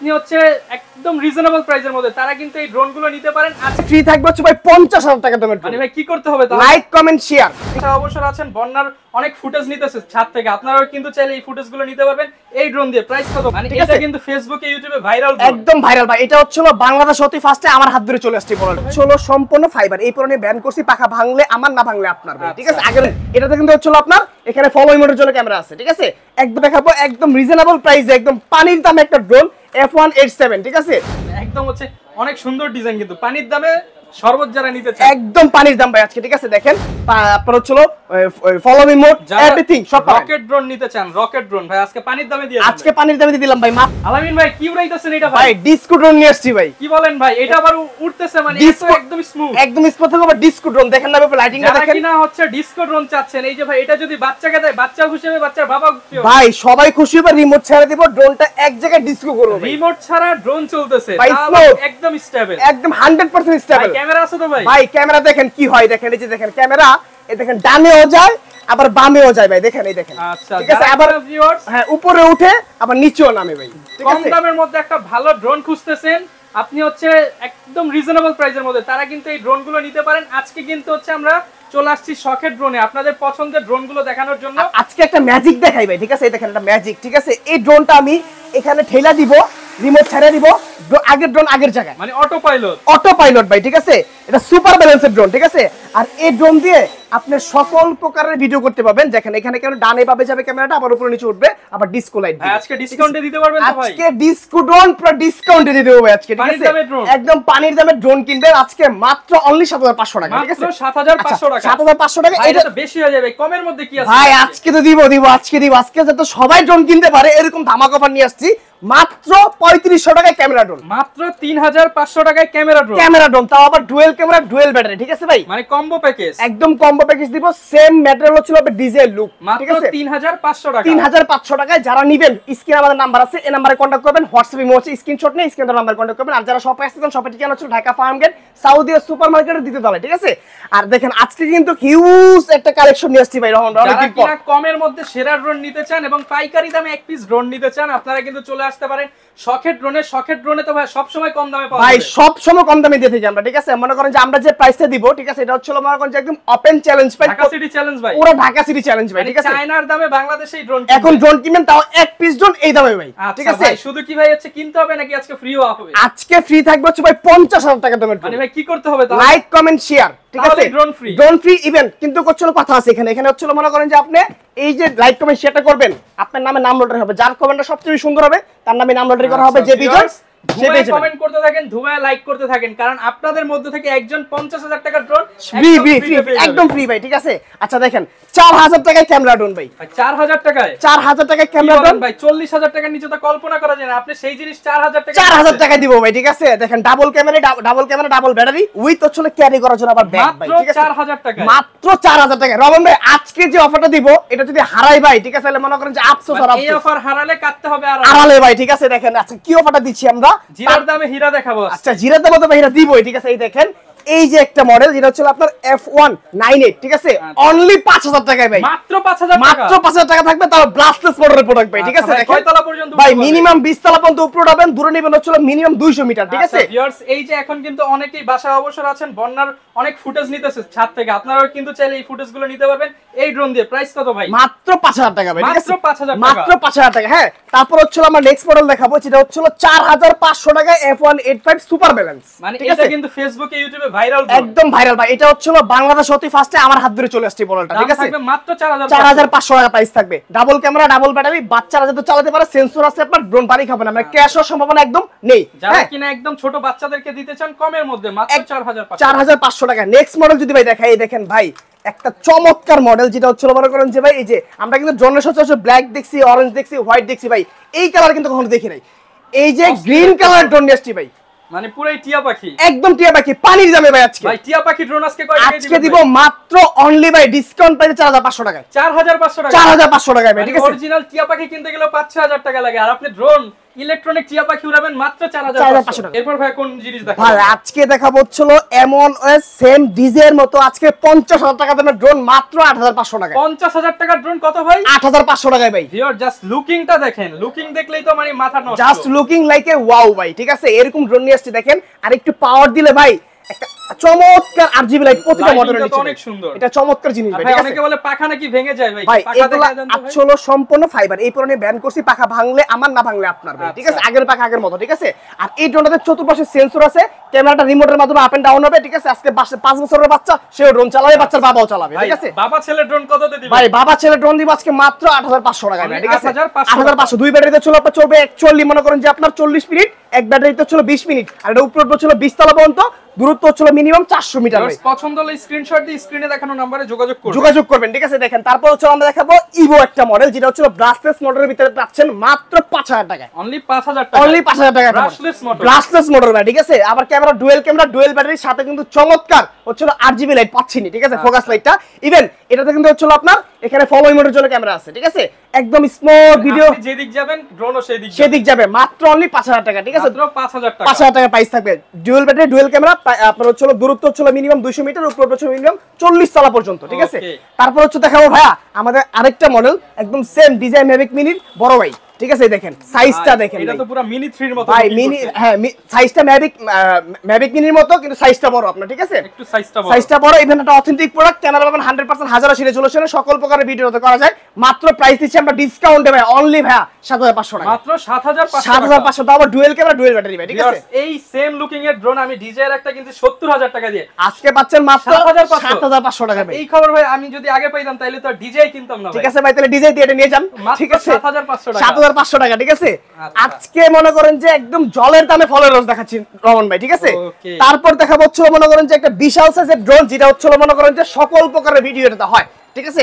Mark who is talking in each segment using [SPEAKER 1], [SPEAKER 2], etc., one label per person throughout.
[SPEAKER 1] আপনি হচ্ছে একদম রিজনেবল প্রাইসের মধ্যে তারা কিন্তু এই ড্রোনগুলো নিতে পারেন। আজকে
[SPEAKER 2] ফ্রি থাকবে হচ্ছে ভাই 50,000 টাকা দামের।
[SPEAKER 1] মানে ভাই কি করতে হবে তাহলে?
[SPEAKER 2] Like comment share.
[SPEAKER 1] অবসর আছেন বন্যার অনেক ফুটেজ নিতেছে ছাদ থেকে, আপনারাও কিন্তু চাইলে এই ফুটেজগুলো নিতে পারবেন এই ড্রোন দিয়ে। প্রাইস কত? মানে এটা কিন্তু ফেসবুকে ইউটিউবে ভাইরাল,
[SPEAKER 2] একদম ভাইরাল ভাই। এটা হচ্ছে বাংলাদেশ অতি ফার্স্টে আমার হাত ধরে চলে আসছে বলেন। হলো সম্পূর্ণ ফাইবার, এই পরনে ব্যান করছি, পাখা ভাঙলে আমার না ভাঙলে আপনার ভাই, ঠিক আছে। আগে এটাতে কিন্তু হচ্ছে আপনার এখানে ফলো ইমোটের জন্য ক্যামেরা আছে, ঠিক আছে। একদম দেখাবো একদম রিজনেবল প্রাইসে, একদম পানির দামে একটা ড্রোন F187, ঠিক আছে।
[SPEAKER 1] একদম হচ্ছে অনেক সুন্দর ডিজাইন, কিন্তু পানির দামে সর্বোচ্চ যারা নিতে চায়
[SPEAKER 2] একদম পানির দাম ভাই আজকে, ঠিক আছে। দেখেন আপনার হচ্ছে ফলো মি মোড এভরিথিং সব।
[SPEAKER 1] রকেট ড্রোন নিতে চান, রকেট ড্রোন ভাই আজকে পানির দামে দিয়ে,
[SPEAKER 2] আজকে পানির দামে দিয়ে দিলাম ভাই।
[SPEAKER 1] আলামিন ভাই কি উড়াইতেছেন এটা
[SPEAKER 2] ভাই? ডিস্কো ড্রোন নিয়ে আসছি ভাই।
[SPEAKER 1] কি বলেন ভাই? এটা আবার উড়তেছে মানে একদম স্মুথ,
[SPEAKER 2] একদম স্মুথ হবে। ডিস্কো ড্রোন দেখেন না ভাই, লাইটিংটা দেখেন।
[SPEAKER 1] যারা কিনা হচ্ছে ডিস্কো ড্রোন চাচ্ছেন, এই যে ভাই এটা যদি বাচ্চাকে দেয়, বাচ্চা খুশি হবে, বাচ্চার বাবা খুশি হবে
[SPEAKER 2] ভাই, সবাই খুশি হবে। রিমোট ছেড়ে দিব, ড্রোনটা এক জায়গায় ডিস্কো করবে।
[SPEAKER 1] রিমোট ছাড়া ড্রোন চলতেছে, একদম স্টেবল,
[SPEAKER 2] একদম 100% স্টেবল।
[SPEAKER 1] ক্যামেরা আছে তো ভাই?
[SPEAKER 2] ভাই ক্যামেরা দেখেন কি হয়, দেখেন এই যে দেখেন ক্যামেরা, এই দেখেন ডানেও যায় আবার বামেও যায় ভাই, দেখেন এই দেখেন।
[SPEAKER 1] আচ্ছা,
[SPEAKER 2] ঠিক আছে। আবার
[SPEAKER 1] ভিউয়ার্স
[SPEAKER 2] হ্যাঁ উপরে উঠে আবার নিচেও নামে ভাই, ঠিক আছে।
[SPEAKER 1] কম দামের মধ্যে একটা ভালো ড্রোন খুঁজতেছেন আপনি, হচ্ছে একদম রিজনেবল প্রাইসের মধ্যে তারা কিন্তু এই ড্রোনগুলো নিতে পারেন। আজকে কিন্তু হচ্ছে আমরা চলে আসছি শখের ড্রোনে আপনাদের পছন্দের ড্রোনগুলো দেখানোর জন্য।
[SPEAKER 2] আজকে একটা ম্যাজিক দেখাই ভাই, ঠিক আছে। এই দেখেন একটা ম্যাজিক, ঠিক আছে। এই ড্রোনটা আমি এখানে ঠেলা দিব, রিমোট ছেড়ে দিব, আগের ড্রোন আগের জায়গায়,
[SPEAKER 1] মানে অটো পাইলট,
[SPEAKER 2] অটো পাইলট ভাই, ঠিক আছে। এটা সুপার ব্যালেন্সের ড্রোন, ঠিক আছে। আর এই ড্রোন দিয়ে আপনি সকল প্রকারের ভিডিও করতে পারবেন। দেখেন এখানে কেন ডানে বামে যাবে ক্যামেরাটা, আবার উপরে নিচে উঠবে, আবার ডিসকো লাইট দিবে।
[SPEAKER 1] আজকে ডিসকাউন্টে দিতে পারবেন তো ভাই?
[SPEAKER 2] আজকে ডিসকো ড্রোন পুরো ডিসকাউন্টে দিয়ে দেব ভাই আজকে, ঠিক আছে। একদম পানির দামে ড্রোন কিনবেন আজকে মাত্র অনলি 7500 টাকা, ঠিক আছে।
[SPEAKER 1] মাত্র 7500 টাকা।
[SPEAKER 2] 7500 টাকা।
[SPEAKER 1] এটা তো বেশি হয়ে যাবে, কমের মধ্যে কি আছে
[SPEAKER 2] ভাই? আজকে তো দিব আজকে দিব, আজকে যাতে সবাই ড্রোন কিনতে পারে এরকম ধামাকা অফার নিয়ে আসছি। মাত্র 3500 টাকায় ক্যামেরা ড্রোন,
[SPEAKER 1] মাত্র 3500 টাকায় ক্যামেরা ড্রোন,
[SPEAKER 2] ক্যামেরা ড্রোন, তাও আবার ডুয়েল ক্যামেরা ডুয়েল ব্যাটারি, ঠিক আছে ভাই।
[SPEAKER 1] মানে কম্বো প্যাকেজ,
[SPEAKER 2] একদম কম্বো প্যাকেজ দিব। সেম ম্যাটেরিয়াল হচ্ছে হবে ডিজেল লুক, ঠিক
[SPEAKER 1] মাত্র
[SPEAKER 2] আছে।
[SPEAKER 1] 3500 টাকা।
[SPEAKER 2] 3500 টাকায় যারা নেবেন, স্ক্রিনে আমাদের নাম্বার আছে, এই নম্বরে কন্টাক্ট করবেন। হোয়াটসঅ্যাপে মোছে স্ক্রিনশট নিয়ে স্ক্রিনের নাম্বার কন্টাক্ট করবেন। আর যারা শপে আসতেছেন, শপের ঠিকানা হচ্ছে ঢাকা ফার্ম গেট, সাউদি সুপারমার্কেটের দ্বিতীয় তলায়, ঠিক আছে। আর দেখেন আজকে কিন্তু হিউজ একটা কালেকশন নিয়ে আসছি ভাই রহমান।
[SPEAKER 1] যারা কিনা কমের মধ্যে সেরা ড্রোন নিতে চান এবং পাইকারি দামে এক পিস ড্রোন নিতে চান, আপনারা কিন্তু চলে আসতে পারেন শখের ড্রোনে। শখের ড্রোনে তো ভাই সব সময় কম দামে পাওয়া যায় ভাই,
[SPEAKER 2] সব সময় কম দামে দিয়ে থাকি আমরা, ঠিক আছে। মনে করেন যে আমরা যে প্রাইসটা দিব, ঠিক আছে, এটা হচ্ছে মনে করেন যে একদম open challenge price,
[SPEAKER 1] Dhaka city challenge ভাই,
[SPEAKER 2] পুরো ঢাকা সিটি চ্যালেঞ্জ ভাই, ঠিক আছে।
[SPEAKER 1] চায়নার দামে বাংলাদেশে এই ড্রোন
[SPEAKER 2] এখন ড্রোন কিনবেন তাও এক পিস ড্রোন এই দামে ভাই, ঠিক আছে।
[SPEAKER 1] ভাই শুধু কি ভাই হচ্ছে কিনতে হবে নাকি আজকে ফ্রি হবে?
[SPEAKER 2] আজকে ফ্রি থাকবে হচ্ছে ভাই 50,000 টাকা দামের।
[SPEAKER 1] মানে ভাই কি করতে হবে তাহলে?
[SPEAKER 2] লাইক কমেন্ট শেয়ার, ঠিক আছে।
[SPEAKER 1] Drone free,
[SPEAKER 2] drone free event কিন্তু করছিল কথা আছে এখানে। এখানে হচ্ছে মনে করেন যে আপনি এই যে লাইক কমেন্ট শেয়ারটা করবেন, আপনার নামে নাম লটারি হবে। যার কমেন্টটা সবচেয়ে সুন্দর হবে তার নামে নাম লটারি করা হবে। যে বিজয়
[SPEAKER 1] কমেন্ট করতে থাকেন, ধুমায় লাইক করতে থাকেন, কারণ আপনাদের মধ্যে থেকে একজন 50,000 টাকার ড্রোন
[SPEAKER 2] ফ্রি একদম ফ্রি ভাই, ঠিক আছে। আচ্ছা দেখেন 4000 টাকায় ক্যামেরা ড্রোন ভাই,
[SPEAKER 1] 4000 টাকায়,
[SPEAKER 2] 4000 টাকায় ক্যামেরা ড্রোন
[SPEAKER 1] ভাই। 40,000 টাকার নিচে তো কল্পনা করা যায় না, আপনি সেই জিনিস 4000 টাকা,
[SPEAKER 2] 4000 টাকা দিব ভাই, ঠিক আছে। দেখেন double camera double battery with হচ্ছে ক্যারি করার জন্য আবার ব্যাগ ভাই, ঠিক আছে।
[SPEAKER 1] 4000 টাকা,
[SPEAKER 2] মাত্র 4000 টাকা। রমন ভাই আজকে যে অফারটা দিব এটা যদি হারাই ভাই, ঠিক আছে, তাহলে মনে করেন যে আফসোস আর আফসোস।
[SPEAKER 1] এই অফার হারালে কাটতে হবে আর
[SPEAKER 2] হারালে ভাই, ঠিক আছে। দেখেন আচ্ছা কি অফারটা দিচ্ছি আমরা,
[SPEAKER 1] জিরার দামে হীরা দেখাবো।
[SPEAKER 2] আচ্ছা জিরার দামে তো ভাই হীরা দিবই, ঠিক আছে। এই দেখেন এই যে একটা মডেল যেটা হচ্ছে আপনার F198, ঠিক আছে, অনলি 5000 টাকায় ভাই,
[SPEAKER 1] মাত্র 5000 টাকা,
[SPEAKER 2] মাত্র 5000 টাকা থাকবে, তাও ব্লাস্টলেস মডেলের প্রোডাক্ট ভাই, ঠিক আছে। দেখেন
[SPEAKER 1] কয়তলা পর্যন্ত
[SPEAKER 2] ভাই মিনিমাম 20 তলা পর্যন্ত উপরে উঠাবেন, দূরে নেবেন হচ্ছে মিনিমাম 200 মিটার, ঠিক আছে।
[SPEAKER 1] ভিউয়ার্স এই যে এখন কিন্তু অনেকেই বাসায় অবসর আছেন, বন্যার অনেক ফুটেজ নিতেছে ছাদ থেকে, আপনারাও কিন্তু চাইলে এই ফুটেজগুলো নিতে পারবেন এই ড্রোন দিয়ে। প্রাইস কত ভাই?
[SPEAKER 2] মাত্র 5000 টাকা ভাই, ঠিক আছে,
[SPEAKER 1] মাত্র 5000 টাকা,
[SPEAKER 2] মাত্র 5000 টাকা। হ্যাঁ তারপর হচ্ছে আমরা নেক্সট মডেল দেখাবো, যেটা হচ্ছে 4500 টাকা F185 সুপার ব্যালেন্স,
[SPEAKER 1] মানে
[SPEAKER 2] ঠিক
[SPEAKER 1] এটা
[SPEAKER 2] আছে।
[SPEAKER 1] কিন্তু ফেসবুকে ইউটিউবে ভাইরাল,
[SPEAKER 2] একদম ভাইরাল ভাই। এটা হচ্ছে বাংলাদেশ অতি ফার্স্টে আমার হাত ধরে চলে আসছে মডেলটা, ঠিক আছে।
[SPEAKER 1] থাকবে মাত্র
[SPEAKER 2] 4500 টাকা প্রাইস থাকবে। ডাবল ক্যামেরা ডাবল ব্যাটারি, বাচ্চারা যাতে চালাতে পারে, সেন্সর আছে, আপনার ড্রোন বাড়ি খাবে না, মানে ক্র্যাশ হওয়ার সম্ভাবনা একদম নেই।
[SPEAKER 1] যারা কিনা একদম ছোট বাচ্চাদেরকে দিতে চান কমের মধ্যে, মাত্র
[SPEAKER 2] 4500 টাকা। নেক্সট মডেল যদি ভাই দেখাই, দেখেন ভাই একটা চমৎকার মডেল, যেটা হচ্ছে মনে করেন যে ভাই এই যে আমরা কিন্তু ড্রোনের সচরাচর ব্ল্যাক দেখছি, অরেঞ্জ দেখছি, হোয়াইট দেখছি, ভাই এই কালার কিন্তু কখনো দেখি নাই। এই যে গ্রিন কালার ড্রোন নিয়ে আসছি ভাই,
[SPEAKER 1] মানে পুরাই টিয়া পাখি,
[SPEAKER 2] একদম টিয়া পাখি, পানির দামে ভাই। আজকে
[SPEAKER 1] ভাই টিয়া পাখি ড্রোন আজকে কয় টাকায়
[SPEAKER 2] আজকে দিব মাত্র অনলি ভাই ডিসকাউন্ট প্রাইসে 4500 টাকায়,
[SPEAKER 1] 4500 টাকা,
[SPEAKER 2] 4500 টাকায় ভাই, ঠিক আছে।
[SPEAKER 1] অরিজিনাল টিয়া পাখি কিনতে গেলে 5-6000 টাকা লাগে, আর আপনি ড্রোন ইলেকট্রনিক টিয়া পাখি উড়াবেন মাত্র 4500 টাকা। এরপর ভাই কোন জিনিস দেখাবো?
[SPEAKER 2] ভাই আজকে দেখাবো হচ্ছিল এমন সেম ডিজাইনের মতো আজকে 50000 টাকা দামের ড্রোন মাত্র 8500 টাকা।
[SPEAKER 1] 50000 টাকার ড্রোন কত ভাই?
[SPEAKER 2] 8500 টাকায় ভাই।
[SPEAKER 1] ভিউয়ার জাস্ট লুকিংটা দেখেন, লুকিং দেখলেই তো মানে মাথা নষ্ট।
[SPEAKER 2] Just looking like a wow ভাই, ঠিক আছে? এরকম ড্রোন নিয়ে আসছে দেখেন, আর একটু পাওয়ার দিলে ভাই একটা চমৎকার আরজিবি লাইট প্রতিটা মডেলের নিচে
[SPEAKER 1] অনেক সুন্দর।
[SPEAKER 2] এটা চমৎকার জিনিস ভাই, ঠিক আছে?
[SPEAKER 1] অনেকে বলে পাখা নাকি ভেঙে যায় ভাই,
[SPEAKER 2] ভাই
[SPEAKER 1] পাখা
[SPEAKER 2] এগুলা
[SPEAKER 1] দেখা দেন তো ভাই।
[SPEAKER 2] আসলে সম্পূর্ণ ফাইবার, এই পরনে ব্যান করছি, পাখা ভাঙলে আমার না ভাঙলে আপনার ভাই, ঠিক আছে? আগের পাখা আগের মতো, ঠিক আছে? আর এই ড্রোনটাতে চতুর্পাশে সেন্সর আছে, ক্যামেরাটা রিমোটের মাধ্যমে আপ এন্ড ডাউন হবে, ঠিক আছে? আজকে 5 বছরের বাচ্চা সেও ড্রোন চালাবে, বাচ্চার বাবাও চালাবে, ঠিক আছে?
[SPEAKER 1] বাবা ছেলে ড্রোন কততে দিবেন
[SPEAKER 2] ভাই বাবা ছেলে ড্রোন দিব আজকে মাত্র 8500 টাকা ভাই, ঠিক আছে?
[SPEAKER 1] 8500
[SPEAKER 2] দুই ব্যাটারিতে চলে আপনার চলবে 41, মনে করেন যে আপনার 40 মিনিট, এক ব্যাটারিতে চলে 20 মিনিট, আর এটা উপরে ছিল 20 তলা পর্যন্ত, দূরত্ব হচ্ছিল মিনিমাম 400 মিটার ভাই।
[SPEAKER 1] পছন্দ হলে স্ক্রিনশট দিয়ে স্ক্রিনে দেখানো নম্বরে
[SPEAKER 2] যোগাযোগ করবেন, ঠিক আছে? দেখেন তারপর হচ্ছে আমরা দেখাবো ইভো একটা মডেল, যেটা হচ্ছে ব্রাসলেস মডেলের ভিতরে পাচ্ছেন মাত্র 5000 টাকা।
[SPEAKER 1] অনলি 5000 টাকা,
[SPEAKER 2] অনলি 5000 টাকা ব্রাসলেস মডেল ভাই, ঠিক আছে? আবার ক্যামেরা ডুয়েল ব্যাটারির সাথে কিন্তু চমৎকার হচ্ছে আরজিবি লাইট পাচ্ছেন, ঠিক আছে? ফোকাস লাইটটা ইভেন এটাতে কিন্তু হচ্ছে আপনার এখানে ফলো মোডের জন্য ক্যামেরা আছে, ঠিক আছে? একদম স্মুথ ভিডিও,
[SPEAKER 1] আপনি যেদিক যাবেন ড্রোনও
[SPEAKER 2] সেদিক যাবে, মাত্র অনলি 5000 টাকা, ঠিক আছে?
[SPEAKER 1] মাত্র 5000 টাকা,
[SPEAKER 2] 5000 টাকা প্রাইস থাকবে। ডুয়েল ব্যাটারি ডুয়েল ক্যামেরা, আপনার হচ্ছে দূরত্ব হচ্ছে মিনিমাম 200 মিটার, উপর হচ্ছে মিনিমাম 40 তলা পর্যন্ত, ঠিক আছে? তারপর হচ্ছে দেখাবো ভাইয়া আমাদের আরেকটা মডেল, একদম সেম ডিজাইন ম্যাভিক মিনির বড় ভাই, ঠিক আছে? দেখেন সাইজটা দেখেন,
[SPEAKER 1] এটা তো পুরো মিনি 3 এর মতো
[SPEAKER 2] ভাই, মিনি, হ্যাঁ সাইজটা ম্যাভিক মিনির মতো, কিন্তু সাইজটা বড় আপনার, ঠিক আছে?
[SPEAKER 1] একটু সাইজটা
[SPEAKER 2] বড়, ইভেন একটা অথেন্টিক প্রোডাক্ট, ক্যামেরা পাবেন 100% হাজার আশি রেজোলিউশনে, সকল প্রকারের ভিডিওতে করা যায়। মাত্র প্রাইস দিচ্ছি আমরা ডিসকাউন্টে ভাই, অনলি ভাইয়া 7500 টাকা,
[SPEAKER 1] মাত্র 7500
[SPEAKER 2] 7500 দাও, আবার ডুয়েল ক্যামেরা ডুয়েল ব্যাটারি ভাই, ঠিক আছে?
[SPEAKER 1] এই সেম লুকিং এর ড্রোন আমি ডিজাইর একটা কিন্তু 70000 টাকা দিয়ে
[SPEAKER 2] আজকে পাচ্ছেন মাত্র
[SPEAKER 1] 7500
[SPEAKER 2] টাকা ভাই।
[SPEAKER 1] এই খবর ভাই আমি যদি আগে পাইতাম তাহলে তো ডিজাই কিনতাম না ভাই,
[SPEAKER 2] ঠিক আছে ভাই? তাহলে ডিজাই দিয়ে এটা নিয়ে যান, ঠিক আছে?
[SPEAKER 1] 7500 টাকা,
[SPEAKER 2] 7500 টাকা, ঠিক আছে? আজকে মনে করেন যে একদম জলের দামে ফলের রস দেখাচ্ছি রমন ভাই, ঠিক আছে? তারপর দেখাবো হচ্ছে মনে করেন যে একটা বিশাল সাইজের ড্রোন, যেটা হচ্ছে মনে করেন যে সকল প্রকারের ভিডিও এটা হয়, ঠিক আছে?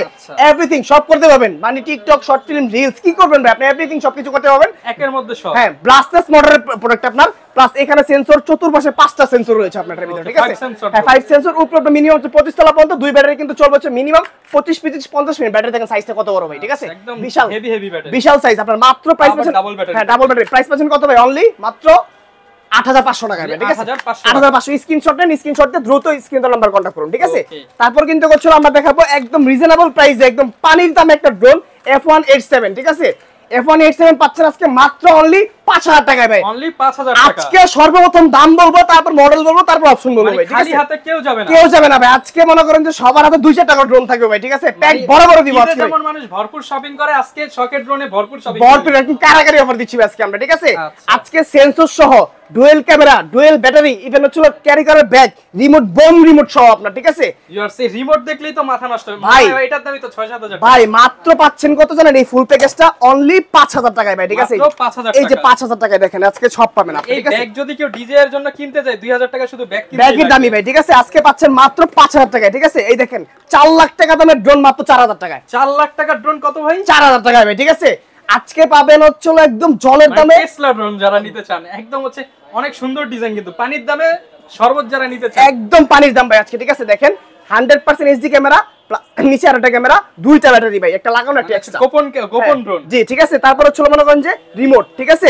[SPEAKER 2] এভরিথিং সব করতে পারবেন, মানে টিকটক, শর্ট ফিল্ম, রিলস, কি করবেন ভাই আপনি? এভরিথিং সবকিছু করতে পারবেন
[SPEAKER 1] একের মধ্যে সব।
[SPEAKER 2] হ্যাঁ, ব্রাসলেস মডেলের প্রোডাক্ট আপনার, প্লাস এখানে সেন্সর চতুর্পাশে 5টা সেন্সর রয়েছে আপনার ভিতরে, ঠিক আছে? হ্যাঁ 5 সেন্সর, উপরে মিনিমাম 25 তলা পর্যন্ত, দুই ব্যাটারি কিন্তু চলবে হচ্ছে মিনিমাম 25-50 মিনিট। ব্যাটারি দেখেন সাইজটা কত বড় ভাই, ঠিক আছে?
[SPEAKER 1] একদম
[SPEAKER 2] বিশাল
[SPEAKER 1] হেভি ব্যাটারি,
[SPEAKER 2] বিশাল সাইজ। আপনার মাত্র প্রাইস পাচ্ছেন, হ্যাঁ ডাবল ব্যাটারি প্রাইস পাচ্ছেন কত ভাই? অনলি মাত্র 8500 টাকা, ঠিক আছে? 8500। স্ক্রিনশট নেন, স্ক্রিনশট দিয়ে দ্রুত স্ক্রিন নাম্বার কন্টাক্ট করুন, ঠিক আছে? তারপর কিন্তু হচ্ছে আমরা দেখাবো একদম রিজনেবল প্রাইসে, একদম পানির দামে একটা ড্রোন F187, ঠিক আছে? F187 পাচ্ছেন আজকে মাত্র অনলি 5000 টাকায় ভাই,
[SPEAKER 1] অনলি 5000 টাকা।
[SPEAKER 2] আজকে সর্বপ্রথম দাম বলবো, তারপর মডেল বলবো, তারপর অপশন বলবো ভাই, ঠিক আছে?
[SPEAKER 1] খালি হাতে কেউ যাবে না,
[SPEAKER 2] কেউ যাবে না ভাই। আজকে মনে করেন যে সবার হাতে 200 টাকা ড্রোন থাকবে ভাই, ঠিক আছে? প্যাক বড় বড় দিব আজকে,
[SPEAKER 1] যেমন মানুষ ভরপুর শপিং করে, আজকে শকের ড্রোনে ভরপুর শপিং,
[SPEAKER 2] ভরপুর একদম কারাকারি অফার দিচ্ছি আজকে আমরা, ঠিক আছে? আজকে সেন্সর সহ, dual camera, dual battery, even হচ্ছে ক্যারি করার ব্যাগ, রিমোট, বোম রিমোট সহ আপনার, ঠিক আছে?
[SPEAKER 1] ইউর সে রিমোট দেখলেই তো মাথা নষ্ট
[SPEAKER 2] ভাই,
[SPEAKER 1] এটার দামই তো 6-7000 টাকা
[SPEAKER 2] ভাই। মাত্র পাচ্ছেন কত জানেন এই ফুল প্যাকেজটা? অনলি 5000 টাকায় ভাই, ঠিক আছে? এই যে 5000 টাকায় দেখেন আজকে সব পাবেন আপনি, ঠিক আছে?
[SPEAKER 1] ব্যাগ যদি কেউ ডিজে এর জন্য কিনতে যায় 2000 টাকা শুধু ব্যাগ কিনতে,
[SPEAKER 2] ব্যাগের দামি ভাই, ঠিক আছে? আজকে পাচ্ছেন মাত্র 5000 টাকায়, ঠিক আছে? এই দেখেন 4 লাখ টাকা দামের ড্রোন মাত্র 4000 টাকায়।
[SPEAKER 1] 4 লাখ টাকার ড্রোন কত ভাই?
[SPEAKER 2] 4000 টাকায় ভাই, ঠিক আছে? আজকে পাবেন হচ্ছে একদম জলের দামে
[SPEAKER 1] টেসলা ড্রোন যারা নিতে চান, একদম হচ্ছে অনেক সুন্দর ডিজাইন, কিন্তু পানির দামে সর্বোচ্চ যারা নিতে চান,
[SPEAKER 2] একদম পানির দাম ভাই আজকে, ঠিক আছে? দেখেন 100% এইচডি ক্যামেরা, নিচে আরেকটা ক্যামেরা, দুইটা ব্যাটারি ভাই, একটা লাগানো একটা এক্সট্রা,
[SPEAKER 1] গোপন ড্রোন,
[SPEAKER 2] জি, ঠিক আছে? তারপর হচ্ছে মনে করেন যে রিমোট, ঠিক আছে?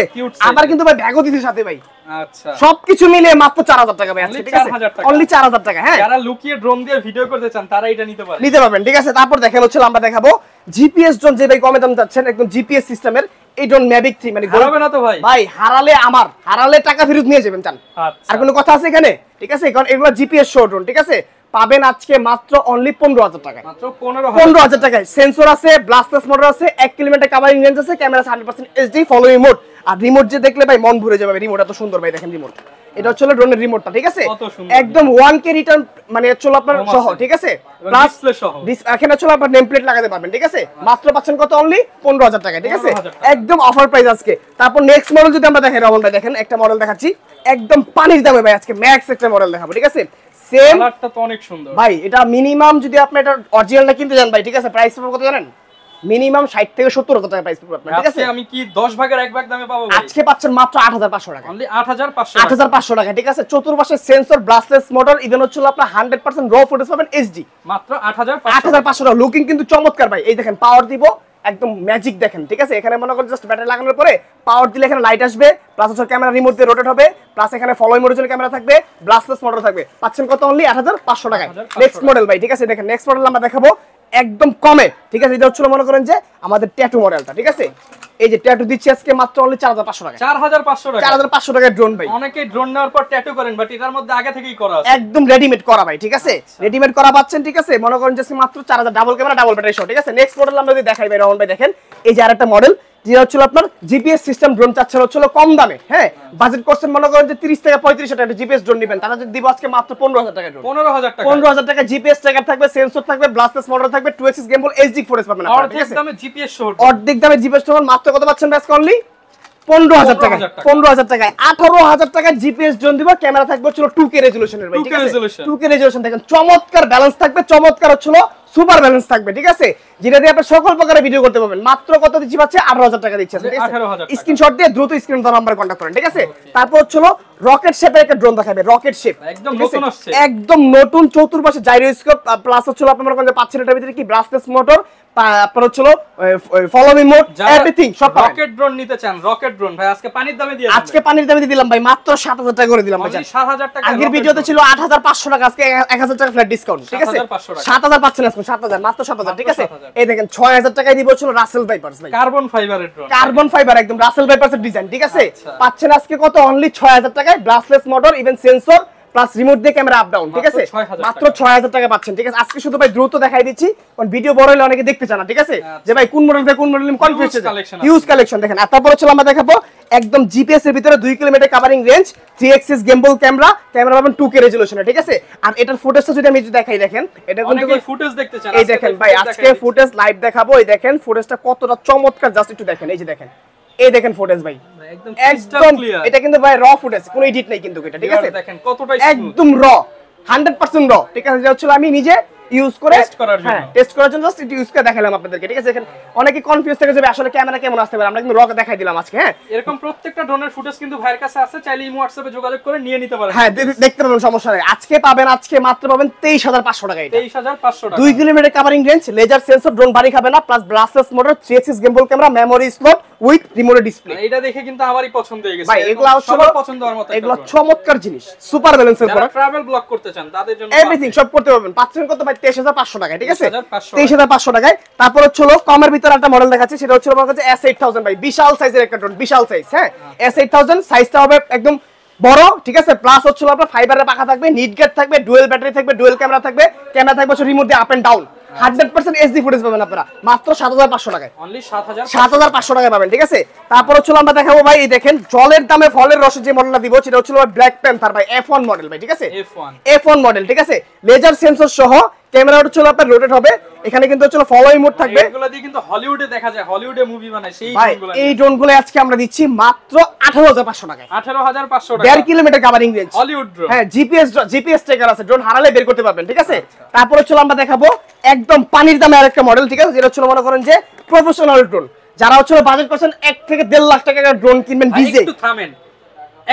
[SPEAKER 2] আবার কিন্তু ভাই ব্যাগও দিতে সাথে ভাই,
[SPEAKER 1] আচ্ছা
[SPEAKER 2] সবকিছু মিলে মাত্র 4000 টাকা ভাই আজকে, ঠিক আছে? অনলি 4000 টাকা। হ্যাঁ,
[SPEAKER 1] যারা লুকিয়ে ড্রোন দিয়ে ভিডিও করতে চান তারা এটা নিতে
[SPEAKER 2] পারবেন, ঠিক আছে? তারপর দেখেন হচ্ছে আমরা দেখাবো জিপিএস ড্রোন, যে ভাই কমে দাম যাচ্ছেন, একদম জিপিএস সিস্টেমের এই ড্রোন ম্যাভিক 3, মানে
[SPEAKER 1] হারাবে না তো ভাই?
[SPEAKER 2] ভাই হারালে টাকা ফেরত নিয়ে যাবেন চান, আর কোনো কথা আছে এখানে, ঠিক আছে? কারণ এগুলো জিপিএস শো ড্রোন, ঠিক আছে? পাবেন আজকে মাত্র অনলি 15000 টাকা,
[SPEAKER 1] মাত্র 15000
[SPEAKER 2] টাকায়। সেন্সর আছে, ব্লাস্টলেস মোটর আছে, 1 কিলোমিটার কাভারিং রেঞ্জ আছে, ক্যামেরা 100% এইচডি, ফলোইং মোড, আর রিমোট যে দেখলে ভাই মন ভরে যাবে, রিমোট এত সুন্দর ভাই, দেখেন রিমোট, এটা হচ্ছে ড্রোনের রিমোটটা, ঠিক আছে? একদম 1K রিটার্ন, মানে হচ্ছে আপনার সহ, ঠিক আছে? প্লাস
[SPEAKER 1] ডিসপ্লে সহ,
[SPEAKER 2] এখানে হচ্ছে আপনার নেম প্লেট লাগাতে পারবেন, ঠিক আছে? মাত্র পাচ্ছেন কত? অনলি 15000 টাকা, ঠিক আছে? একদম অফার প্রাইস আজকে। তারপর নেক্সট মডেল যদি আমরা দেখেন, রমন ভাই দেখেন একটা মডেল দেখাচ্ছি, একদম পানির দামে ভাই আজকে ম্যাক্স একটা মডেল দেখাবো, ঠিক আছে? সেম
[SPEAKER 1] কালারটা তো অনেক সুন্দর
[SPEAKER 2] ভাই, এটা মিনিমাম যদি আপনি এটা অরিজিনালটা কিনতে যান ভাই, ঠিক আছে? প্রাইস কত জানেন? মিনিমাম 60 থেকে 70,000 টাকা প্রাইস পড়বে আপনার, ঠিক আছে?
[SPEAKER 1] আমি কি 10 ভাগের 1 ভাগ দামে পাবো ভাই?
[SPEAKER 2] আজকে পাচ্ছেন মাত্র 8,500 টাকা,
[SPEAKER 1] অনলি 8,500
[SPEAKER 2] 8,500 টাকা, ঠিক আছে? চতুর্পাশে সেন্সর, ব্রাসলেস মোটর, ইভেন হচ্ছে আপনার 100% র ফুটেজ পাবেন এইচডি,
[SPEAKER 1] মাত্র 8,500
[SPEAKER 2] টাকা। লুকিং কিন্তু চমৎকার ভাই, এই দেখেন পাওয়ার দিব একদম ম্যাজিক দেখেন, ঠিক আছে? এখানে মনে করেন জাস্ট ব্যাটারি লাগানোর পরে পাওয়ার দিলে এখানে লাইট আসবে, প্লাস হচ্ছে ক্যামেরা রিমোট দিয়ে রোটেট হবে, প্লাস এখানে ফলোই মোডের ক্যামেরা থাকবে, ব্রাসলেস মোটর থাকবে। পাচ্ছেন কত? অনলি 8,500 টাকায়। নেক্সট মডেল ভাই, ঠিক আছে? দেখেন নেক্সট মডেল আমরা দেখাবো একদম কমে, ঠিক আছে? এটা হচ্ছে মনে করেন যে আমাদের ট্যাটু মডেলটা, ঠিক আছে? এই যে ট্যাটু দিচ্ছি আজকে মাত্র অনলি 4,500 টাকা,
[SPEAKER 1] 4,500 টাকা,
[SPEAKER 2] 4,500 টাকার ড্রোন ভাই।
[SPEAKER 1] অনেকেই ড্রোন নেওয়ার পর ট্যাটু করেন, বাট এটার মধ্যে আগে থেকেই করা আছে,
[SPEAKER 2] একদম রেডিমেড করা ভাই, ঠিক আছে? রেডিমেড করা পাচ্ছেন, ঠিক আছে? মনে করেন যে মাত্র 4,000, ডাবল ক্যামেরা, ডাবল ব্যাটারি সহ, ঠিক আছে? নেক্সট মডেল আমরা যদি দেখাই ভাই রহমান ভাই, দেখেন এই যে আরেকটা মডেল, যেটা হচ্ছে আপনার জিপিএস সিস্টেম ড্রোন চাচ্ছেন হচ্ছে কম দামে, হ্যাঁ? বাজেট করছেন মনে করেন যে 30 থেকে 35 টাকা জিপিএস ড্রোন নেবেন, তাহলে দিব আজকে মাত্র 15,000 টাকা ড্রোন। 15,000 টাকা জিপিএস ট্র্যাকার থাকবে, সেন্সর থাকবে, ব্লাস্টলেস মোটর থাকবে, 2 এক্সিস গিম্বল, এইচডি ফুটেজ পাবেন আপনারা, ঠিক আছে? অর্ধেক দামে জিপিএস ড্রোন মাত্র কত পাচ্ছেন ব্যাস? অনলি 15,000 টাকা, 15,000 টাকায় 18,000 টাকা জিপিএস ড্রোন দিব। ক্যামেরা থাকবে হচ্ছে 2K রেজোলিউশনের ভাই, ঠিক আছে? 2K রেজোলিউশন দেখেন, চমৎকার ব্যালেন্স থাকবে, চমৎকার হচ্ছে সুপার ব্যালেন্স থাকবে, ঠিক আছে? যেটা দিয়ে আপনি সকল প্রকারের ভিডিও করতে পারবেন। মাত্র কত দিচ্ছি পাচ্ছে? 18,000 টাকা দিচ্ছে, ঠিক আছে? স্ক্রিনশট দিয়ে দ্রুত স্ক্রিন দাও নাম্বার কন্টাক্ট করেন, ঠিক আছে? তারপর হচ্ছে রকেট শেপের একটা ড্রোন দেখাবে, রকেট শেপ
[SPEAKER 1] একদম নতুন আসছে,
[SPEAKER 2] একদম নতুন, চতুর্পাশে জাইরোস্কোপ, প্লাস হচ্ছে আপনারা মনে করেন যে পাচ্ছেন এটার ভিতরে কি ব্রাসলেস মোটর, আপনার হচ্ছে ফলো মি মোড, এভরিথিং সব।
[SPEAKER 1] রকেট ড্রোন নিতে চান, রকেট ড্রোন ভাই আজকে পানির দামে দিয়ে,
[SPEAKER 2] আজকে পানির দামে দিয়ে দিলাম ভাই, মাত্র 7,000 টাকা করে দিলাম ভাই।
[SPEAKER 1] 7,000 টাকা,
[SPEAKER 2] আগের ভিডিওতে ছিল 8,500 টাকা, আজকে 1,000 টাকা ফ্ল্যাট ডিসকাউন্ট, ঠিক আছে? 7,000 পাচ্ছেন আজকে, 7,000, মাত্র 7,000, ঠিক আছে? এই দেখেন 6,000 টাকায় দিব ছিল রাসেল ভাইপারস ভাই,
[SPEAKER 1] কার্বন ফাইবারের ড্রোন,
[SPEAKER 2] কার্বন ফাইবার একদম রাসেল ভাইপারসের ডিজাইন, ঠিক আছে? পাচ্ছেন আজকে কত? অনলি 6,000 টাকায়, brushless motor, even sensor, plus remote দিয়ে ক্যামেরা আপ ডাউন, ঠিক আছে? মাত্র 6,000 টাকা পাচ্ছেন, ঠিক আছে? আজকে শুধু ভাই দ্রুত দেখাই দিচ্ছি, কারণ ভিডিও বড় হলে অনেকে দেখতে চান না, ঠিক আছে? যে ভাই কোন মডেল থেকে কোন মডেল কনফিউজ হচ্ছে, হিউজ কালেকশন দেখেন। আর তারপর হচ্ছে আমরা দেখাবো একদম জিপিএস এর ভিতরে 2 kilometre covering range, 3 axis gimbal camera, camera পাবেন 2K রেজোলিউশনে, ঠিক আছে? আর এটার ফুটেজটা যদি আমি দেখাই, দেখেন এটা কিন্তু
[SPEAKER 1] ফুটেজ দেখতে চান,
[SPEAKER 2] এই দেখেন ভাই আজকে ফুটেজ লাইভ দেখাবো। এই দেখেন ফুটেজটা কতটা চমৎকার, জাস্ট একটু দেখেন, এই যে দেখেন, এই দেখেন ফুটেজ ভাই একদম ক্লিয়ার। এটা কিন্তু ভাই র ফুটেজ, কোনো এডিট নাই কিন্তু এটা, ঠিক আছে?
[SPEAKER 1] দেখেন কতটা
[SPEAKER 2] একদম র, 100% র, ঠিক আছে? যেটা হচ্ছে আমি নিজে ইউজ করে টেস্ট করার জন্য জাস্ট ইউজ করে দেখালাম আপনাদেরকে, ঠিক আছে? দেখেন অনেকে কনফিউজ থাকে যে আসলে ক্যামেরা কেমন আসতে পারে, আমরা কিন্তু র দেখাই দিলাম আজকে, হ্যাঁ?
[SPEAKER 1] এরকম প্রত্যেকটা ড্রোনের ফুটেজ কিন্তু ভাইয়ের কাছে আছে, চাইলে ইমো হোয়াটসঅ্যাপে যোগাযোগ করে নিয়ে নিতে পারেন,
[SPEAKER 2] হ্যাঁ দেখতে পাবেন, সমস্যা নাই। আজকে পাবেন, আজকে মাত্র পাবেন 23,500 টাকা, এটা
[SPEAKER 1] 23,500 টাকা,
[SPEAKER 2] 2 kilometre covering range, laser sensor, drone বাড়ি খাবে না, plus brushless motor, 3 axis gimbal camera, memory slot with remote display.
[SPEAKER 1] এটা দেখে কিন্তু আমারই পছন্দ হয়ে গেছে
[SPEAKER 2] ভাই, এগুলা
[SPEAKER 1] সবার পছন্দ হওয়ার মতো,
[SPEAKER 2] এগুলা চমৎকার জিনিস, সুপার ব্যালেন্সের
[SPEAKER 1] যারা ট্রাভেল ব্লগ করতে চান তাদের জন্য
[SPEAKER 2] এভরিথিং সব করতে পারবেন। পাচ্ছেন কত ভাই? 23,500 টাকা, ঠিক আছে?
[SPEAKER 1] 23,500
[SPEAKER 2] টাকায়। তারপর হচ্ছে কমের ভিতরে একটা মডেল দেখাচ্ছি, সেটা হচ্ছে আমার কাছে S8000 ভাই, বিশাল সাইজের একটা ড্রোন, বিশাল সাইজ, হ্যাঁ? S8000 সাইজটা হবে একদম বড়, ঠিক আছে? প্লাস হচ্ছে আপনার ফাইবারের পাখা থাকবে, নিট গেট থাকবে, ডুয়েল ব্যাটারি থাকবে, ডুয়েল ক্যামেরা থাকবে, ক্যামেরা থাকবে রিমোট দিয়ে up and down, 100% HD footage পাবেন আপনারা মাত্র 7,500 টাকায়,
[SPEAKER 1] অনলি 7,500
[SPEAKER 2] টাকায় পাবেন, ঠিক আছে? তারপর হচ্ছে আমরা দেখাবো ভাই, এই দেখেন জলের দামে ফলের রসের যে মডেলটা দিব, সেটা হচ্ছে ব্ল্যাক প্যান্থার ভাই, F1 মডেল ভাই, ঠিক আছে? F1 মডেল, ঠিক আছে? লেজার সেন্সর সহ, ক্যামেরা হচ্ছে আপনার রোটেট হবে, এখানে কিন্তু হচ্ছে ফলোই মোড থাকবে।
[SPEAKER 1] এগুলো দিয়ে কিন্তু হলিউডে দেখা যায়, হলিউডে মুভি বানায় সেই
[SPEAKER 2] ড্রোনগুলো। এই ড্রোনগুলো আজকে আমরা দিচ্ছি মাত্র 18,500 টাকায়,
[SPEAKER 1] 18,500 টাকা,
[SPEAKER 2] 1.5 kilometre covering range,
[SPEAKER 1] Hollywood drone,
[SPEAKER 2] হ্যাঁ? জিপিএস ট্র্যাকার আছে, ড্রোন হারালে বের করতে পারবেন, ঠিক আছে? তারপর হচ্ছে আমরা দেখাবো একদম পানির দামে আরেকটা মডেল, ঠিক আছে? যেটা হচ্ছে মনে করেন যে প্রফেশনাল ড্রোন, যারা হচ্ছে বাজেট করছেন 1 থেকে 1.5 লাখ টাকার ড্রোন কিনবেন, ডিজে
[SPEAKER 1] একটু থামেন,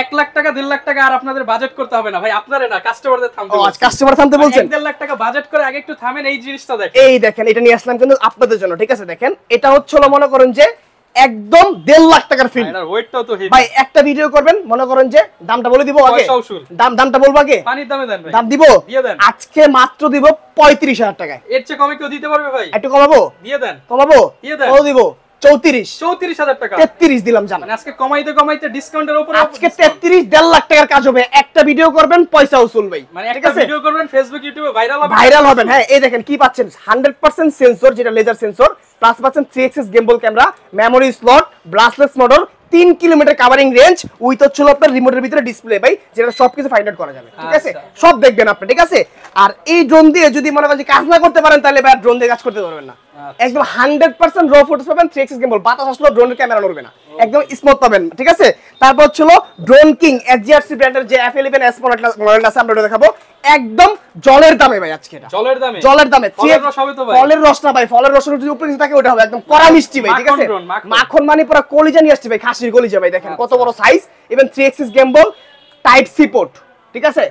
[SPEAKER 1] 1 লাখ টাকা 1.5 লাখ টাকা আর আপনাদের বাজেট করতে হবে না ভাই, আপনারা না কাস্টমারদের থামতে বলছেন।
[SPEAKER 2] আচ্ছা, কাস্টমার থামতে বলছেন,
[SPEAKER 1] 1.5 লাখ টাকা বাজেট করে আগে একটু থামেন, এই জিনিসটা দেখেন,
[SPEAKER 2] এই দেখেন এটা নিয়ে আসলাম কিন্তু আপনাদের জন্য, ঠিক আছে? দেখেন এটা হচ্ছে মনে করেন যে একদম 1.5 লাখ টাকার ফিল,
[SPEAKER 1] এটার ওয়েটটাও তো হেভি
[SPEAKER 2] ভাই। একটা ভিডিও করবেন, মনে করেন যে দামটা বলে দিব আগে, দামটা বলবো আগে,
[SPEAKER 1] পানির দামে দেন ভাই,
[SPEAKER 2] দাম দিব,
[SPEAKER 1] দিয়ে দেন
[SPEAKER 2] আজকে মাত্র দিব 35,000 টাকায়।
[SPEAKER 1] এর চেয়ে কমে কেউ দিতে পারবে ভাই?
[SPEAKER 2] একটু কমাবো,
[SPEAKER 1] দিয়ে দেন,
[SPEAKER 2] কমাবো,
[SPEAKER 1] দিয়ে দেন,
[SPEAKER 2] কত দিব?
[SPEAKER 1] 34,000 টাকা,
[SPEAKER 2] 33 দিলাম, জান।
[SPEAKER 1] মানে আজকে কমাইতে কমাইতে ডিসকাউন্টের উপরে
[SPEAKER 2] আজকে 33 1.5 লাখ টাকার কাজ হবে, একটা ভিডিও করবেন পয়সা উসুল ভাই,
[SPEAKER 1] মানে একটা ভিডিও করবেন ফেসবুক ইউটিউবে
[SPEAKER 2] ভাইরাল হবেন, হ্যাঁ? এই দেখেন কি পাচ্ছেন, 100% সেন্সর, যেটা লেজার সেন্সর, প্লাস পাচ্ছেন 3 axis gimbal camera, memory slot, brushless motor, 3 kilometre covering range with হচ্ছে আপনার রিমোটের ভিতরে ডিসপ্লে ভাই, যেটা সবকিছু ফাইন্ড আউট করা যাবে, ঠিক আছে? সব দেখবেন আপনি, ঠিক আছে? আর এই ড্রোন দিয়ে যদি মনে করেন যে কাজ না করতে পারেন, তাহলে ভাই ড্রোন দিয়ে কাজ করতে পারবেন না। একদম 100% র ফুটেজ পাবেন, 3 এক্সিস গিম্বল, বাতাস আসলে ড্রোনের ক্যামেরা নড়বে না, একদম স্মুথ পাবেন, ঠিক আছে? তারপর হচ্ছে ড্রোন কিং SGRC ব্র্যান্ডের যে F11 S মডেলটা আছে, আমরা দেখাবো একদম জলের দামে ভাই আজকে এটা
[SPEAKER 1] জলের দামে
[SPEAKER 2] ফলের
[SPEAKER 1] রস হবে তো ভাই?
[SPEAKER 2] ফলের রস না ভাই, ফলের রস যদি উপরে থাকে ওটা হবে একদম কড়া মিষ্টি ভাই, ঠিক আছে? মাখন মানে পুরো কলিজা নিয়ে আসছে ভাই, খাসির কলিজা ভাই, দেখেন কত বড় size, even 3 axis gimbal, type C port, ঠিক আছে?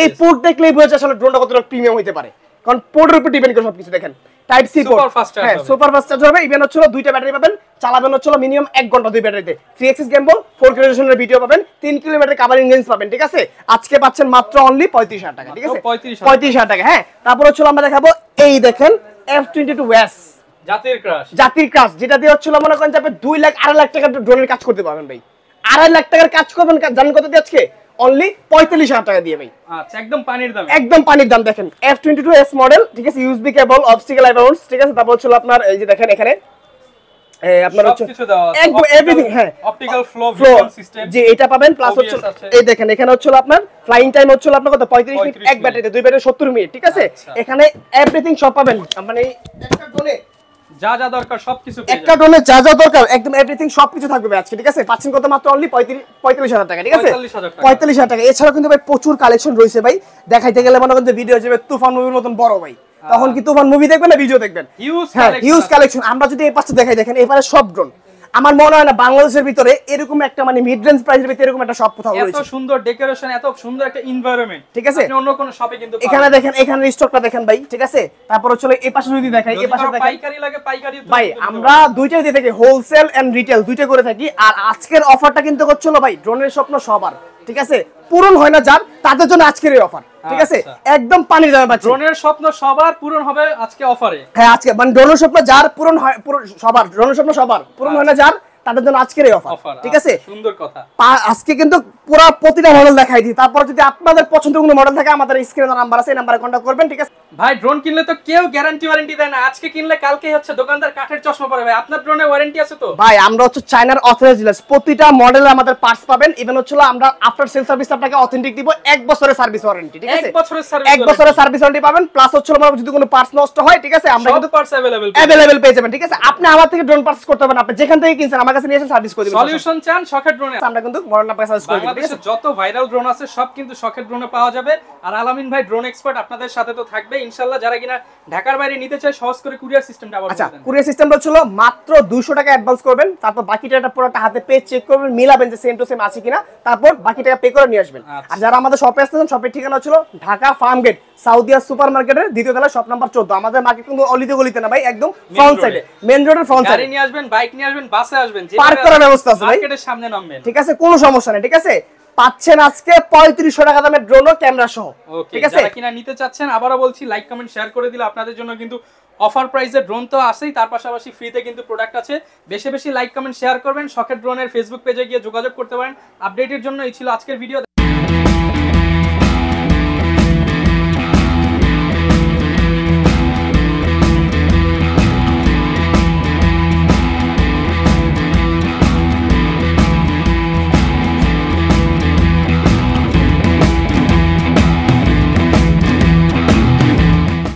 [SPEAKER 2] এই পোর্ট দেখলেই বোঝা যায় আসলে ড্রোনটা কতটা প্রিমিয়াম হইতে পারে, কারণ পোর্টের উপর ডিপেন্ড করে সবকিছু। দেখেন টাইপ সি পোর্ট, হ্যাঁ সুপার ফাস্ট চার্জ হবে, ইভেন হচ্ছে দুইটা ব্যাটারি পাবেন, চালাবেন হচ্ছে মিনিমাম 1 ঘন্টা দুই ব্যাটারিতে, 3 এক্সিস গেমবল, 4K রেজোলিউশনের ভিডিও পাবেন, 3 কিলোমিটার কভারিং রেঞ্জ পাবেন, ঠিক আছে? আজকে পাচ্ছেন মাত্র অনলি 35,000 টাকা, ঠিক আছে? 35,000 টাকা। হ্যাঁ, তারপর হচ্ছে আমরা দেখাবো এই দেখেন F22s জাতির ক্রাশ, যেটা দিয়ে হচ্ছে মনে করেন যে আপনি 2 লাখ 2.5 লাখ টাকার ড্রোনের কাজ করতে পারবেন ভাই। 2.5 লাখ টাকার কাজ করবেন, জানেন কত দিয়ে আজকে? অনলি 45,000 টাকা দিয়ে ভাই।
[SPEAKER 1] আচ্ছা, একদম পানির দাম। দেখেন
[SPEAKER 2] F22s মডেল, ঠিক আছে? ইউএসবি কেবল, অবস্টিক্যাল আইবাউন্স, ঠিক আছে? তারপর হচ্ছে আপনার এই যে দেখেন এখানে আপনার হচ্ছে এভরিথিং, হ্যাঁ
[SPEAKER 1] অপটিক্যাল ফ্লো সিস্টেম,
[SPEAKER 2] যে এটা পাবেন, প্লাস হচ্ছে এই দেখেন এখানে হচ্ছে আপনার ফ্লাইং টাইম হচ্ছে আপনার কত 35 মিনিট, এক ব্যাটারিতে, দুই ব্যাটারি 70 মিনিট, ঠিক আছে? এখানে এভরিথিং সব পাবেন, মানে একটা ড্রোনে
[SPEAKER 1] যা যা দরকার সবকিছু পেয়ে যাবেন,
[SPEAKER 2] একটা ড্রোনে যা যা দরকার একদম এভরিথিং সবকিছু থাকবে আজকে, ঠিক আছে? পাচ্ছেন কত? মাত্র অনলি 45,000 টাকা, ঠিক আছে? 45,000 টাকা। এছাড়া কিন্তু ভাই প্রচুর কালেকশন রয়েছে ভাই, দেখাইতে গেলে মনে করেন যে ভিডিও যাবে তুফান মুভির মতন বড় ভাই, তখন কি তুফান মুভি দেখবেন না ভিডিও দেখবেন? Huge collection. আমরা যদি এই পাশে দেখাই, দেখেন এবারে সব ড্রোন, আমার মনে হয় না বাংলাদেশের ভিতরে এরকম একটা মানে মিড রেঞ্জ প্রাইসের ভিতরে এরকম একটা শপ কোথাও রয়েছে,
[SPEAKER 1] এত সুন্দর ডেকোরেশন, এত সুন্দর একটা এনवायरमेंट,
[SPEAKER 2] ঠিক আছে?
[SPEAKER 1] আপনি অন্য কোন শপে কিন্তু
[SPEAKER 2] এখানে দেখেন, এখানে স্টকটা দেখেন ভাই, ঠিক আছে? তারপর হচ্ছে এই পাশে যদি দেখাই, এই পাশে দেখেন
[SPEAKER 1] পাইকারি লাগে, পাইকারি
[SPEAKER 2] ভাই আমরা দুইটাই দিয়ে থাকি, হোলসেল এন্ড রিটেল দুইটা করে থাকি। আর আজকের অফারটা কিন্তু হচ্ছিল ভাই ড্রোনের স্বপ্ন সবার, ঠিক আছে? পূরণ হয় না যার, তাদের জন্য আজকের এই অফার, ঠিক আছে? একদম পানির দামে পাচ্ছেন।
[SPEAKER 1] ড্রোনের স্বপ্ন সবার পূরণ হবে আজকে অফারে।
[SPEAKER 2] হ্যাঁ, আজকে মানে ড্রোনের স্বপ্ন যার পূরণ হয়, সবার ড্রোনের স্বপ্ন সবার পূরণ হয় না যার, তাদের জন্য আজকের এই অফার, ঠিক আছে?
[SPEAKER 1] সুন্দর কথা।
[SPEAKER 2] আজকে কিন্তু পুরো প্রতিটা মডেল দেখাই দিই, তারপর যদি আপনাদের পছন্দের কোনো মডেল থাকে আমাদের স্ক্রিনে নাম্বার আছে, এই নাম্বারে কন্টাক্ট করবেন, ঠিক আছে?
[SPEAKER 1] ভাই ড্রোন কিনলে তো কেউ গ্যারান্টি ওয়ারেন্টি দেয় না, আজকে কিনলে কালকেই হচ্ছে দোকানদার কাঠের চশমা পরে। ভাই আপনার ড্রোনে ওয়ারেন্টি আছে তো?
[SPEAKER 2] ভাই আমরা হচ্ছে চায়নার অথরাইজড ডিলার, প্রতিটা মডেলে আমাদের পার্টস পাবেন, ইভেন হচ্ছে আমরা আফটার সেল সার্ভিস আপনাকে অথেন্টিক দিব, 1 বছরের সার্ভিস ওয়ারেন্টি, ঠিক আছে? 1 বছরের সার্ভিস ওয়ারেন্টি পাবেন, প্লাস হচ্ছে আমরা যদি কোনো পার্টস নষ্ট হয়, ঠিক আছে, আমরা কিন্তু
[SPEAKER 1] পার্টস अवेलेबल
[SPEAKER 2] পেয়ে যাবেন, ঠিক আছে? আপনি আমার থেকে ড্রোন পার্টস করতে পারবেন, আপনি যেখান থেকে কিনছেন আমার কাছে নিয়ে এসে সার্ভিস করে দিবেন।
[SPEAKER 1] সলিউশন চান শখের ড্রোনে,
[SPEAKER 2] আমরা কিন্তু মডেল আপনাকে সার্ভিস করে দিই, ঠিক আছে?
[SPEAKER 1] বাংলাদেশে যত ভাইরাল ড্রোন আছে সব কিন্তু শখের ড্রোনে পাওয়া যাবে। আর আলামিন ভাই ড্রোন এক্সপার্ট আপনাদের সাথে তো থাকবে ইনশাআল্লাহ। যারা কিনা ঢাকার বাইরে নিতে চায় সহজ করে কুরিয়ার সিস্টেমটা আবার
[SPEAKER 2] আচ্ছা, কুরিয়ার সিস্টেমটা ছিল মাত্র 200 টাকা অ্যাডভান্স করবেন, তারপর বাকি টাকাটা পুরোটা হাতে পে চেক করবেন, মিলাবেন যে সেম টু সেম আছে কিনা, তারপর বাকি টাকা পে করে নিয়ে আসবেন। আর যারা আমাদের শপে আসতেছেন, শপের ঠিকানা ছিল ঢাকা ফার্ম গেট সাউদিয়া সুপার মার্কেটের দ্বিতীয় তলায়, শপ নাম্বার 14। আমাদের মার্কেট কিন্তু অলিতে গলিতে না ভাই, একদম ফ্রন্ট সাইডে, মেইন রোডের ফ্রন্ট সাইডে।
[SPEAKER 1] গাড়ি নিয়ে আসবেন, বাইক নিয়ে আসবেন, বাসে আসবেন, যে
[SPEAKER 2] পার্ক করার ব্যবস্থা আছে ভাই,
[SPEAKER 1] মার্কেটের সামনে নামবেন,
[SPEAKER 2] ঠিক আছে? কোনো সমস্যা নেই, ঠিক আছে? পাচ্ছেন আজকে 3500 টাকা দামের ড্রোন ও ক্যামেরা সহ, ঠিক আছে?
[SPEAKER 1] যারা কিনা নিতে চাচ্ছেন, আবারো বলছি লাইক কমেন্ট শেয়ার করে দিলে আপনাদের জন্য কিন্তু অফার প্রাইসে ড্রোন তো আছেই, তার পাশাপাশি ফ্রিতে কিন্তু প্রোডাক্ট আছে। বেশি বেশি লাইক কমেন্ট শেয়ার করবেন, শখের ড্রোনের ফেসবুক পেজে গিয়ে যোগাযোগ করতে পারেন। আপডেটের জন্য এই ছিল আজকের ভিডিও।